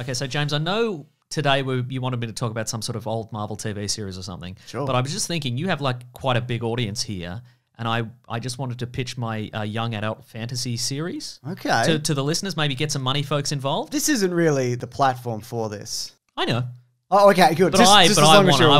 Okay, so James, I know today you wanted me to talk about some sort of old Marvel TV series or something. Sure. But I was just thinking, you have like quite a big audience here, and I just wanted to pitch my young adult fantasy series. Okay. To the listeners, maybe get some money folks involved. This isn't really the platform for this. I know. Oh, okay, good. But I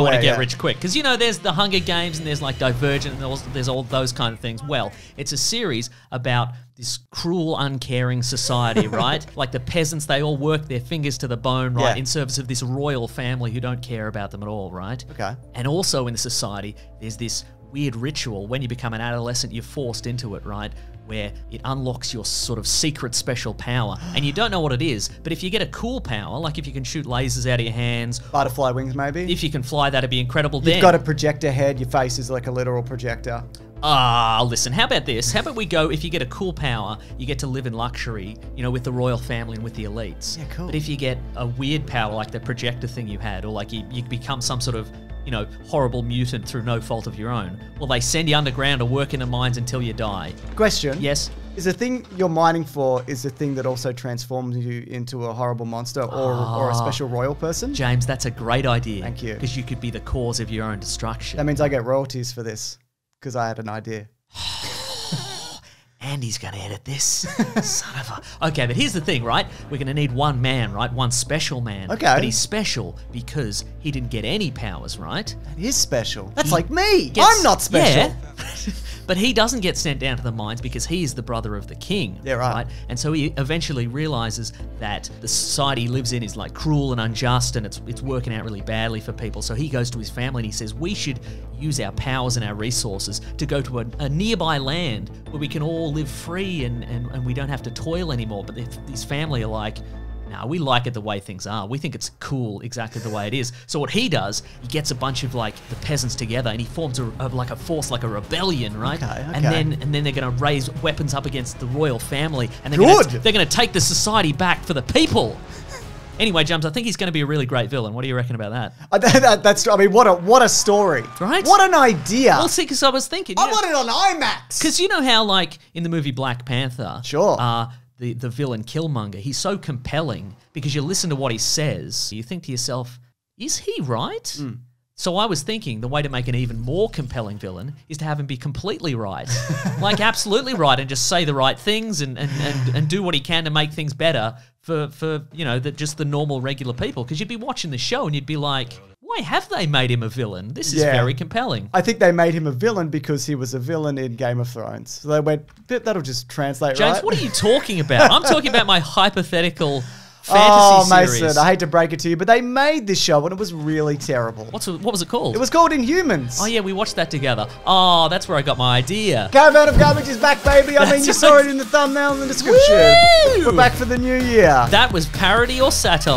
want to get yeah. rich quick. Because, you know, there's the Hunger Games and there's like Divergent and there's all those kind of things. Well, it's a series about this cruel, uncaring society, right? Like the peasants, they all work their fingers to the bone, right? Yeah. In service of this royal family who don't care about them at all, right? Okay. And also in the society, there's this weird ritual. When you become an adolescent, you're forced into it, right? Where it unlocks your sort of secret special power. And you don't know what it is, but if you get a cool power, like if you can shoot lasers out of your hands. Butterfly wings, maybe? If you can fly, that'd be incredible. You've got a projector head, your face is like a literal projector. Listen, how about this? How about we go, if you get a cool power, you get to live in luxury, you know, with the royal family and with the elites. Yeah, cool. But if you get a weird power like the projector thing you had, or like you become some sort of, you know, horrible mutant through no fault of your own, well, they send you underground to work in the mines until you die. Question. Yes? Is the thing you're mining for is the thing that also transforms you into a horrible monster or a special royal person? James, that's a great idea. Thank you. Because you could be the cause of your own destruction. That means I get royalties for this because I had an idea. Andy's going to edit this. Son of a... Okay, but here's the thing, right? We're going to need one man, right? One special man. Okay. But he's special because he didn't get any powers, right? That is special. That's He like me. gets- I'm not special. Yeah. But he doesn't get sent down to the mines because he is the brother of the king. Yeah, right. And so he eventually realizes that the society he lives in is like cruel and unjust, and it's working out really badly for people. So he goes to his family and he says, we should use our powers and our resources to go to a nearby land where we can all live free and we don't have to toil anymore. But his family are like, nah, we like it the way things are. We think it's cool exactly the way it is. So what he does, he gets a bunch of like the peasants together and he forms a force, like a rebellion, right? Okay. And then they're going to raise weapons up against the royal family, and they're going to take the society back for the people. Anyway, James, I think he's going to be a really great villain. What do you reckon about that? That's. I mean, what a story, Right? What an idea. Well, see, because I was thinking, I want it on IMAX. because you know how, like in the movie Black Panther, Sure. The villain Killmonger, he's so compelling because you listen to what he says, you think to yourself, is he right? So I was thinking the way to make an even more compelling villain is to have him be completely right. Like absolutely right, and just say the right things and do what he can to make things better for you know, just the normal regular people. Because you'd be watching the show and you'd be like, why have they made him a villain? This is very compelling. I think they made him a villain because he was a villain in Game of Thrones. So they went, that'll just translate, James, right? what are you talking about? I'm talking about my hypothetical fantasy series. Mason, I hate to break it to you, but they made this show and it was really terrible. What was it called? It was called Inhumans. Oh yeah, we watched that together. Oh, that's where I got my idea. Caravan of Garbage is back, baby. I mean, you That's saw right. it in the thumbnail and the description. Woo! We're back for the new year. That was parody or satire.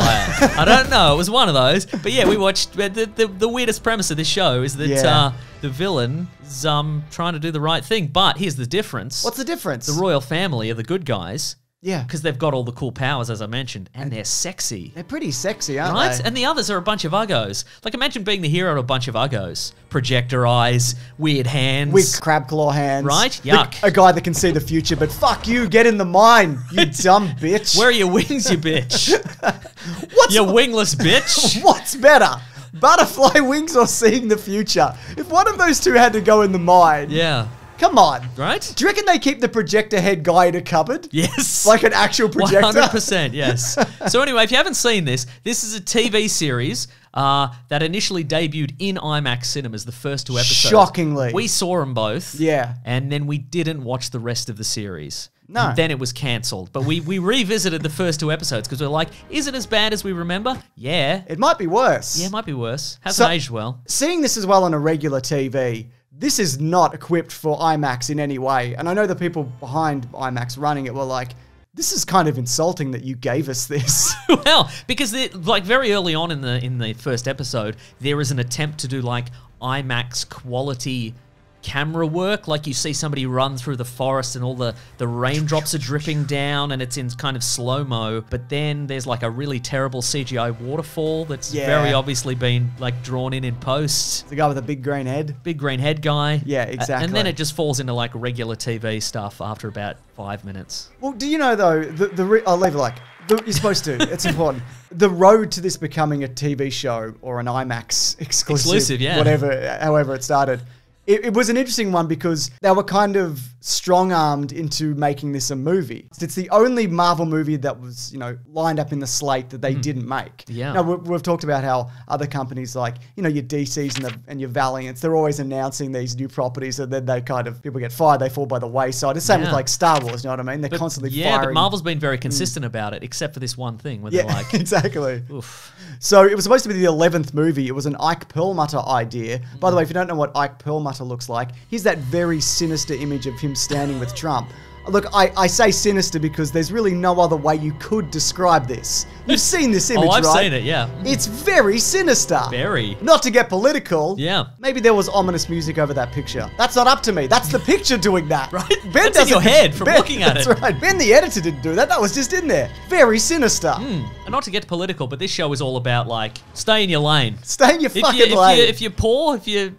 I don't know. It was one of those. But yeah, we watched. The weirdest premise of this show is that the villain is trying to do the right thing. But here's the difference. What's the difference? The royal family are the good guys. Yeah. Because they've got all the cool powers, as I mentioned, and they're sexy. They're pretty sexy, aren't Right? they? And the others are a bunch of uggos. Like, imagine being the hero of a bunch of uggos. Projector eyes, weird hands. With crab claw hands. Right? Yuck. A guy that can see the future, but fuck you, get in the mine, you dumb bitch. Where are your wings, you bitch? What's You wingless bitch. What's better? Butterfly wings or seeing the future? If one of those two had to go in the mine, Yeah. come on. Right? Do you reckon they keep the projector head guy in a cupboard? Yes. Like an actual projector? 100%, yes. So anyway, if you haven't seen this is a TV series that initially debuted in IMAX cinemas, the first 2 episodes. Shockingly. We saw them both. Yeah. And then we didn't watch the rest of the series. No. And then it was cancelled. But we revisited the first 2 episodes because we're like, is it as bad as we remember? Yeah. It might be worse. Yeah, it might be worse. Hasn't So- aged well. Seeing this as well on a regular TV, this is not equipped for IMAX in any way. And I know the people behind IMAX running it were like, this is kind of insulting that you gave us this. Well, because like very early on in the first episode, there is an attempt to do like IMAX quality camera work. Like you see somebody run through the forest and all the raindrops are dripping down and it's in kind of slow-mo. But then there's like a really terrible CGI waterfall that's very obviously been like drawn in post. The guy with the big green head. Big green head guy. Yeah, exactly. And then it just falls into like regular TV stuff after about 5 minutes. Well, do you know though, I'll leave it like, you're supposed to, it's important. the road to this becoming a TV show or an IMAX exclusive, yeah. whatever, however it started. It was an interesting one because they were kind of strong-armed into making this a movie. It's the only Marvel movie that was, lined up in the slate that they didn't make. Yeah. Now, we've talked about how other companies like, your DCs and your Valiants, they're always announcing these new properties and then people get fired, they fall by the wayside. It's the same with like Star Wars, you know what I mean? They're constantly firing. Yeah, but Marvel's been very consistent about it, except for this one thing where they're like... exactly. Oof. So it was supposed to be the 11th movie. It was an Ike Perlmutter idea. By the way, if you don't know what Ike Perlmutter looks like, here's that very sinister image of him standing with Trump. Look, I say sinister because there's really no other way you could describe this. You've seen this image, right? Oh, I've seen it, yeah. It's very sinister. Very. Not to get political. Yeah. Maybe there was ominous music over that picture. That's not up to me. That's the picture doing that. Right? That's in your head from looking at it. That's right. Ben, the editor, didn't do that. That was just in there. Very sinister. And not to get political, but this show is all about, like, stay in your lane. Stay in your fucking lane. If you're poor, if you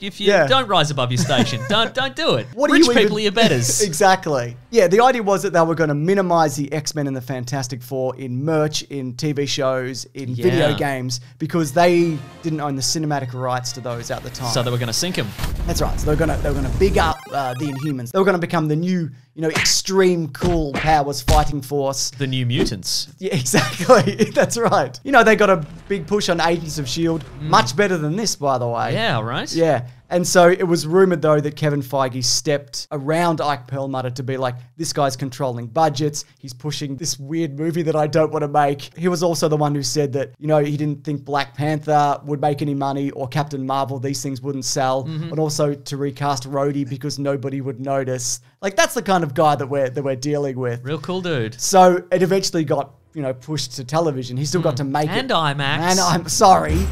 don't rise above your station, don't do it. What Rich people are your betters. Exactly. Yeah, the idea was that they were going to minimize the X-Men and the Fantastic Four in merch, in TV shows, in video games, because they didn't own the cinematic rights to those at the time. So they were going to sink them. That's right. So they were going to big up the Inhumans. They were going to become the new, extreme cool powers fighting force. The New Mutants. Yeah, exactly. That's right. They got a big push on Agents of S.H.I.E.L.D. Much better than this, by the way. Yeah, right? Yeah. And so it was rumored, though, that Kevin Feige stepped around Ike Perlmutter to be like, this guy's controlling budgets. He's pushing this weird movie that I don't want to make. He was also the one who said that, he didn't think Black Panther would make any money or Captain Marvel. These things wouldn't sell. And also to recast Rhodey because nobody would notice. Like, that's the kind of guy that we're dealing with. Real cool dude. So it eventually got, pushed to television. He still got to make it. And IMAX. And I'm sorry.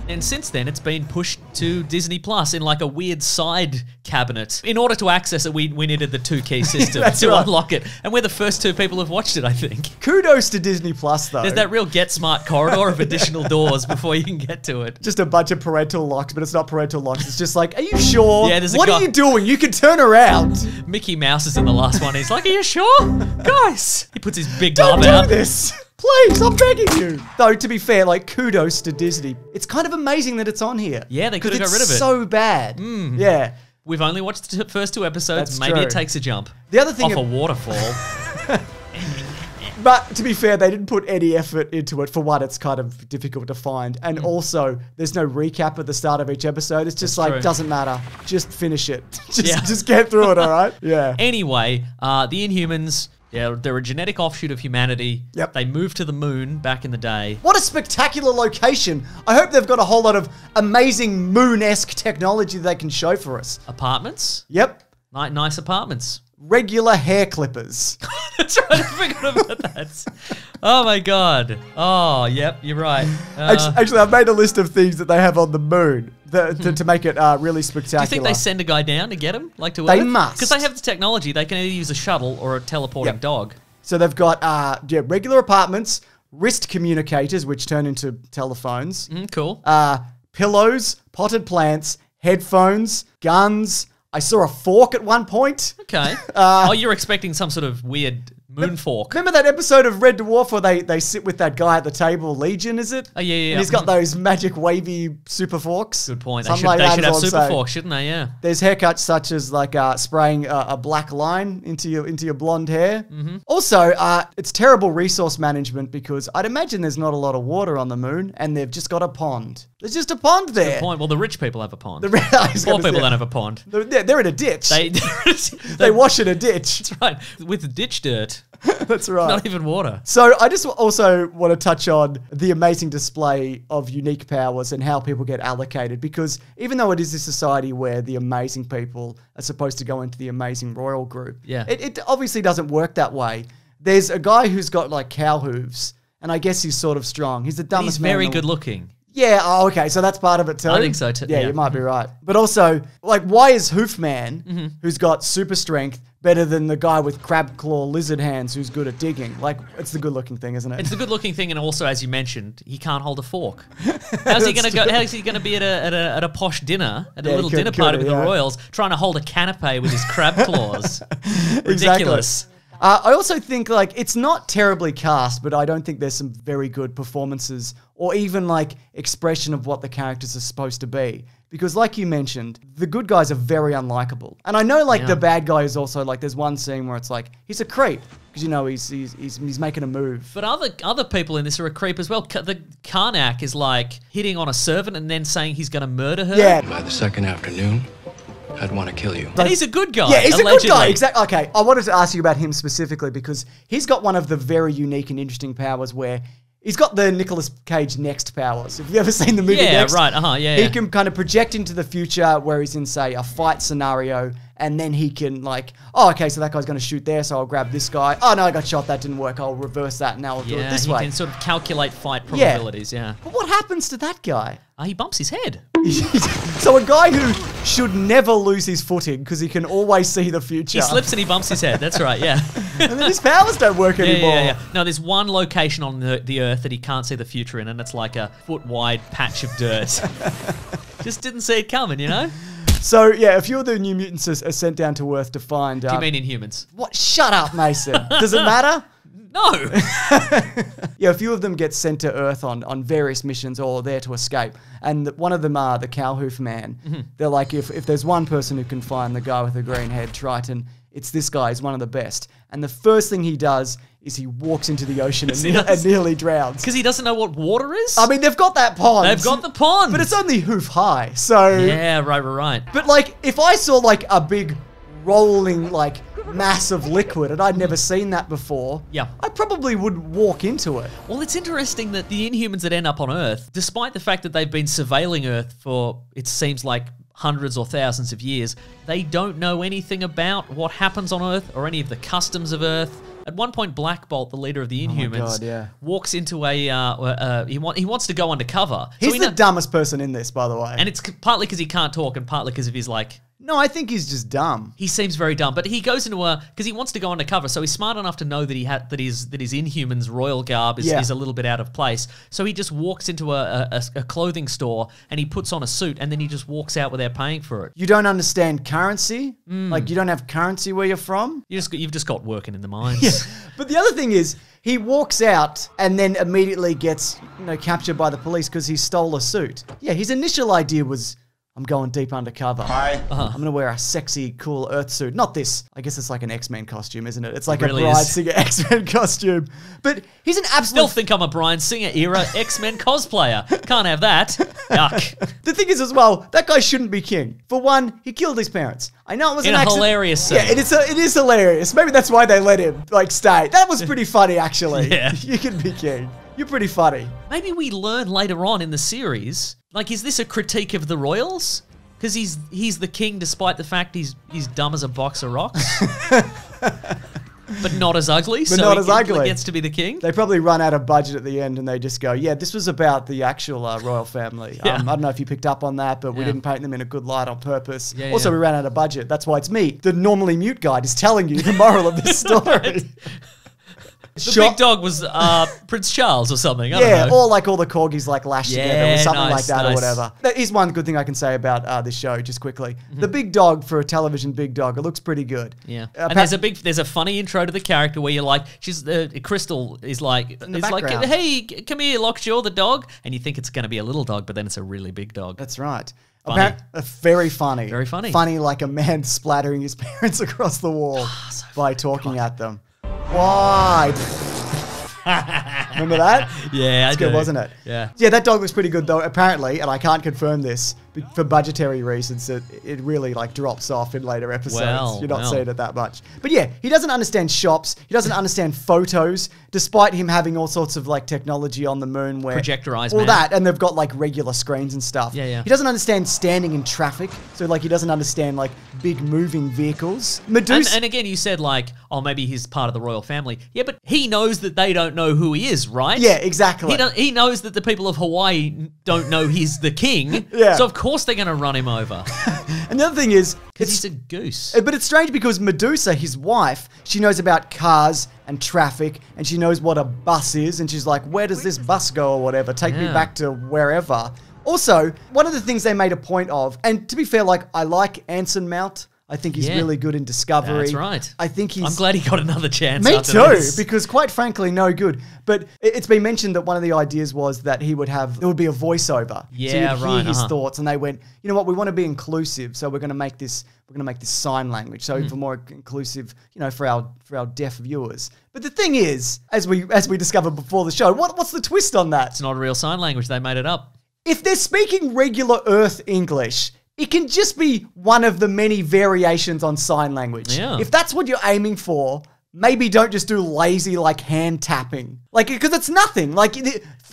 And since then, it's been pushed to Disney Plus in like a weird side cabinet. In order to access it, we needed the 2-key system to unlock it. And we're the first 2 people who've watched it, I think. Kudos to Disney Plus, though. There's that real get smart corridor of additional doors before you can get to it. Just a bunch of parental locks, but it's not parental locks. It's just like, are you sure? Yeah, there's what are you doing? You can turn around. Mickey Mouse is in the last one. He's like, are you sure? Guys. He puts his big Don't knob out. do this. Please, I'm begging you. Though, to be fair, kudos to Disney. It's kind of amazing that it's on here. Yeah, they could have got rid of it. It's so bad. Yeah. We've only watched the first 2 episodes. That's Maybe true. it takes a jump. The other thing... Off a waterfall. But to be fair, they didn't put any effort into it. For one, it's kind of difficult to find. And also, there's no recap at the start of each episode. It's just true. doesn't matter. Just finish it. Just get through it, all right? Yeah. Anyway, the Inhumans... Yeah, they're a genetic offshoot of humanity. Yep. They moved to the moon back in the day. What a spectacular location. I hope they've got a whole lot of amazing moon-esque technology they can show for us. Apartments? Yep. Nice apartments. Regular hair clippers. That's right, I forgot about that. Oh my god. Oh, yep, you're right. Actually, I've made a list of things that they have on the moon to make it really spectacular. Do you think they send a guy down to get him? Like to Earth? They must. Because they have the technology. They can either use a shuttle or a teleporting dog. So they've got regular apartments, wrist communicators, which turn into telephones. Cool. Pillows, potted plants, headphones, guns. I saw a fork at one point. Okay. You're expecting some sort of weird moon fork. Remember that episode of Red Dwarf where they sit with that guy at the table, Legion, is it? Oh, yeah. And he's got those magic wavy super forks. Good point. They Something should, like they should have is what I'm super saying. forks, shouldn't they? Yeah. There's haircuts such as spraying a black line into your blonde hair. Also, it's terrible resource management because I'd imagine there's not a lot of water on the moon and they've just got a pond. There's just a pond there. Good point. Well, the rich people have a pond. Poor Poor people don't have a pond. They're in a ditch. They wash in a ditch. That's right. With ditch dirt. That's right. Not even water. So I just also want to touch on the amazing display of unique powers and how people get allocated, because even though it is a society where the amazing people are supposed to go into the amazing royal group, it obviously doesn't work that way. There's a guy who's got cow hooves, and I guess he's sort of strong. He's the dumbest man. He's very good looking. Yeah, okay, so that's part of it too. I think so too. Yeah, you might be right. But also, why is Hoofman, who's got super strength, better than the guy with crab claw lizard hands who's good at digging? It's the good looking thing, isn't it? It's the good looking thing, and also, as you mentioned, he can't hold a fork. How's he going to go? How's he going to be at a posh dinner, at a little dinner party with the royals, trying to hold a canapé with his crab claws? Ridiculous. Exactly. I also think, like, it's not terribly cast, but I don't think there's some very good performances or even, like, expression of what the characters are supposed to be. Because, like you mentioned, the good guys are very unlikable. And I know, like, the bad guy is also, like, there's one scene where it's like, he's a creep. Because, you know, he's making a move. But other people in this are a creep as well. The Karnak is, like, hitting on a servant and then saying he's going to murder her. Yeah. By the second afternoon, I'd want to kill you. And he's a good guy. Yeah, he's allegedly. a good guy. Exactly. Okay, I wanted to ask you about him specifically because he's got one of the very unique and interesting powers where he's got the Nicolas Cage Next powers. Have you ever seen the movie Next? Yeah, right. He can kind of project into the future where he's in, say, a fight scenario, and then he can, like, oh, okay, so that guy's going to shoot there, so I'll grab this guy. Oh, no, I got shot. That didn't work. I'll reverse that, and now I'll do it this way. He can sort of calculate fight probabilities, yeah. But what happens to that guy? He bumps his head. So a guy who should never lose his footing because he can always see the future. He slips and he bumps his head. That's right, yeah. And then his powers don't work anymore. Yeah. No, there's one location on the Earth that he can't see the future in, and it's like a foot-wide patch of dirt. Just didn't see it coming, you know? So, yeah, a few of the New Mutants are sent down to Earth to find... Do you mean Inhumans? What? Shut up, Mason. Does it matter? No. Yeah, a few of them get sent to Earth on various missions or there to escape. And one of them are the Cowhoof Man. Mm-hmm. They're like, if there's one person who can find the guy with the green head, Triton, it's this guy. He's one of the best. And the first thing he does is he walks into the ocean and nearly drowns. Because he doesn't know what water is? I mean, they've got that pond. They've got the pond. But it's only hoof high, so... Yeah, right. But, like, if I saw, like, a big rolling, like, mass of liquid and I'd never seen that before, I probably would walk into it. Well, it's interesting that the Inhumans that end up on Earth, despite the fact that they've been surveilling Earth for, it seems like, hundreds or thousands of years, they don't know anything about what happens on Earth or any of the customs of Earth. At one point, Black Bolt, the leader of the Inhumans, walks into a... he wants to go undercover. He's the dumbest person in this, by the way. And it's partly because he can't talk and partly because of his, like... No, I think he's just dumb. He seems very dumb, but he goes into because he wants to go undercover, so he's smart enough to know that that his Inhumans royal garb is a little bit out of place. So he just walks into a clothing store and he puts on a suit and then he just walks out without paying for it. You don't understand currency? Like, you don't have currency where you're from? You've just got working in the mines. Yeah. But the other thing is, he walks out and then immediately gets, captured by the police because he stole a suit. Yeah, his initial idea was, I'm going deep undercover. I'm going to wear a sexy, cool Earth suit. Not this. I guess it's like an X-Men costume, isn't it? It's like really a Bryan Singer X-Men costume. But he's an absolute... Still think I'm a Bryan Singer era X-Men cosplayer. Can't have that. Yuck. The thing is as well, that guy shouldn't be king. For one, he killed his parents. I know it was an accident. Hilarious scene. Yeah, it is hilarious. Maybe that's why they let him, stay. That was pretty funny, actually. Yeah. You can be king. You're pretty funny. Maybe we learn later on in the series, is this a critique of the royals? Because he's the king despite the fact he's dumb as a box of rocks. But not as ugly, he gets to be the king. They probably run out of budget at the end and they just go, yeah, this was about the actual royal family. I don't know if you picked up on that, but we didn't paint them in a good light on purpose. We ran out of budget. That's why it's me, the normally mute guy, just telling you the moral of this story. The big dog was Prince Charles or something. I don't know. Or all the corgis lashed together or something like that or whatever. That is one good thing I can say about this show, just quickly. The big dog, for a television big dog, it looks pretty good. Yeah. And there's a funny intro to the character where you're like, Crystal is like, hey, come here, Lockjaw, the dog. And you think it's going to be a little dog, but then it's a really big dog. That's right. Very funny. Very funny. Funny like a man splattering his parents across the wall by talking at them. Why? Remember that? Yeah, It's good, wasn't it? Yeah. Yeah, that dog looks pretty good though, apparently, and I can't confirm this, for budgetary reasons, it really drops off in later episodes. You're not seeing it that much. But yeah, he doesn't understand shops. He doesn't understand photos, despite him having all sorts of technology on the moon where... Projector eyes, all that, and they've got regular screens and stuff. Yeah. He doesn't understand standing in traffic, so he doesn't understand big moving vehicles. Medusa... And again, you said maybe he's part of the royal family. Yeah, but he knows that they don't know who he is, right? Yeah, exactly. He knows that the people of Hawaii don't know he's the king. Yeah. So of course they're going to run him over. And the other thing is... Because he's a goose. But it's strange because Medusa, his wife, she knows about cars and traffic and she knows what a bus is and she's like, where does this bus go or whatever? Take me back to wherever. Also, one of the things they made a point of, and to be fair, I like Anson Mount. I think he's Yeah. really good in Discovery. That's right. I think he's... I'm glad he got another chance. Me after too, this. because quite frankly, no good. But it's been mentioned that one of the ideas was that there would be a voiceover. Yeah, so you'd right, hear his uh-huh. thoughts, and they went, you know what, we want to be inclusive, so we're going to make this sign language, so for more inclusive, for our deaf viewers. But the thing is, as we discovered before the show, what's the twist on that? It's not a real sign language. They made it up. If they're speaking regular Earth English, it can just be one of the many variations on sign language. Yeah. If that's what you're aiming for, maybe don't just do lazy, hand tapping. Because it's nothing.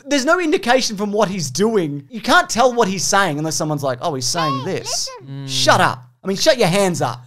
There's no indication from what he's doing. You can't tell what he's saying unless someone's like, oh, he's saying this. Shut up. Shut your hands up.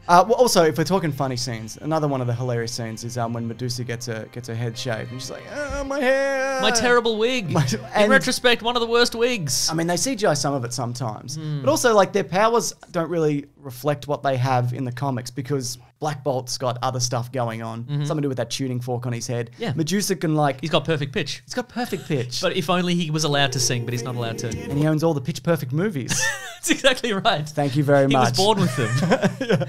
Also, if we're talking funny scenes, another one of the hilarious scenes is when Medusa gets her head shaved, and she's like, "Oh, my hair, My terrible wig. In and- retrospect, one of the worst wigs. They CGI some of it sometimes, but also their powers don't really reflect what they have in the comics because Black Bolt's got other stuff going on, something to do with that tuning fork on his head. Yeah. Medusa can He's got perfect pitch. he's got perfect pitch, But if only he was allowed to sing, but he's not allowed to. and he owns all the Pitch Perfect movies. That's exactly right. Thank you very He much. was born with them.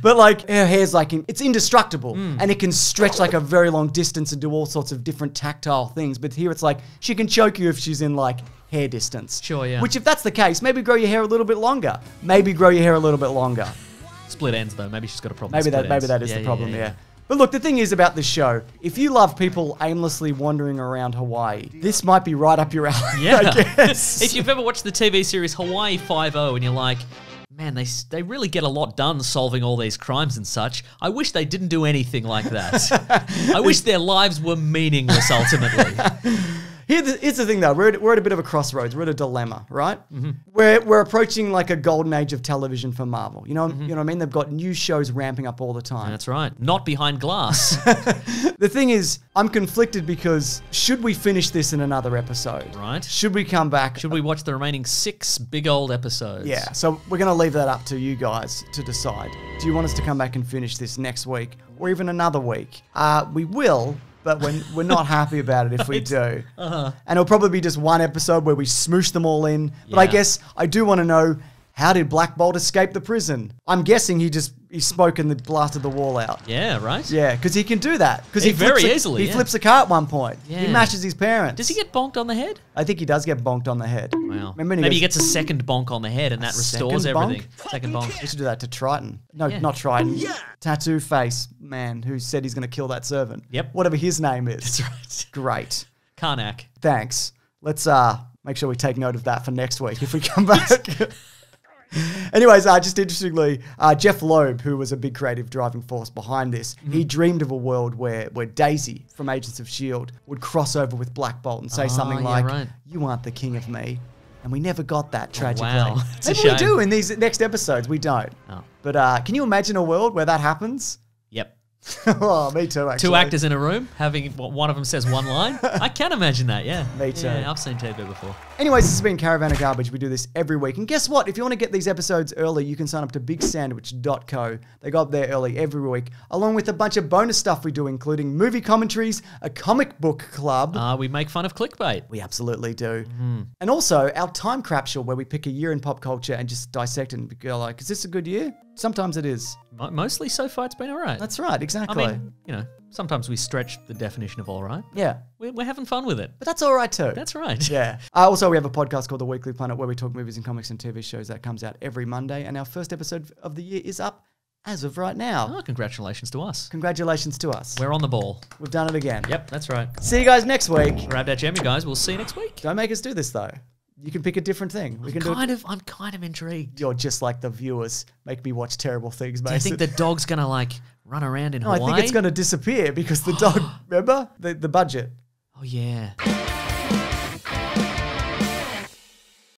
But her hair's it's indestructible and it can stretch a very long distance and do all sorts of different tactile things. But here it's she can choke you if she's in hair distance. Sure, yeah. Which if that's the case, maybe grow your hair a little bit longer. Split ends, though. Maybe she's got a problem Maybe with split that ends. is the problem, yeah. But look, the thing is about this show, if you love people aimlessly wandering around Hawaii, this might be right up your alley, Yeah. I guess. If you've ever watched the TV series Hawaii Five-0 and you're like, man, they really get a lot done solving all these crimes and such. I wish they didn't do anything like that. I wish their lives were meaningless ultimately. Here's the thing, though. We're at a bit of a crossroads. We're at a dilemma, right? Mm-hmm. We're approaching a golden age of television for Marvel. You know what I mean? They've got new shows ramping up all the time. That's right. Not behind glass. The thing is, I'm conflicted because should we finish this in another episode? Right. Should we come back? Should we watch the remaining 6 big old episodes? Yeah, so we're going to leave that up to you guys to decide. Do you want us to come back and finish this next week or even another week? We will, but we're not happy about it if we do. And it'll probably be just one episode where we smoosh them all in. But I Yeah. guess I do want to know, how did Black Bolt escape the prison? I'm guessing he spoke and blasted the wall out. Yeah, right? Yeah, because he can do that. Because he Very flips easily, He yeah. flips a car at one point. He Yeah. mashes his parents. Does he get bonked on the head? I think he does get bonked on the head. Wow. Remember when Maybe he goes, gets a second bonk on the head and that restores second bonk? everything. Second bonk. We should do that to Triton. No, Yeah. not Triton. Tattoo face man who said he's going to kill that servant. Yep. Whatever his name is. That's right. Great. Karnak. Thanks. Let's make sure we take note of that for next week if we come back. Anyways, just interestingly, Jeff Loeb, who was a big creative driving force behind this, he dreamed of a world where Daisy from Agents of S.H.I.E.L.D. would cross over with Black Bolt and say something yeah, like, right. "You aren't the king of me." And we never got that, tragically. wow. It's a Maybe we shame. do in these next episodes. We don't. Oh. But can you imagine a world where that happens? Yep. Oh, me too, actually. 2 actors in a room, having one of them says one line. I can imagine that, yeah. Me too. Yeah, I've seen TV before. Anyways, this has been Caravan of Garbage. We do this every week. And guess what? If you want to get these episodes early, you can sign up to bigsandwich.co. They go up there early every week, along with a bunch of bonus stuff we do, including movie commentaries, a comic book club. We make fun of clickbait. We absolutely do. And also our time capsule, where we pick a year in pop culture and just dissect it and go like, is this a good year? Sometimes it is. Mostly so far it's been all right. That's right, I exactly. mean, sometimes we stretch the definition of all right. Yeah. We're having fun with it. But that's all right too. That's right. Yeah. Also, we have a podcast called The Weekly Planet where we talk movies and comics and TV shows that comes out every Monday. And our first episode of the year is up as of right now. Oh, congratulations to us. Congratulations to us. We're on the ball. We've done it again. Yep, that's right. See you guys next week. Grab that gem, you guys. We'll see you next week. Don't make us do this though. You can pick a different thing. We can do it. I'm kind of intrigued. You're just like the viewers. Make me watch terrible things, Do you Mason. think the dog's gonna run around in No, I Hawaii? think it's going to disappear because the dog, remember? The budget. Oh yeah.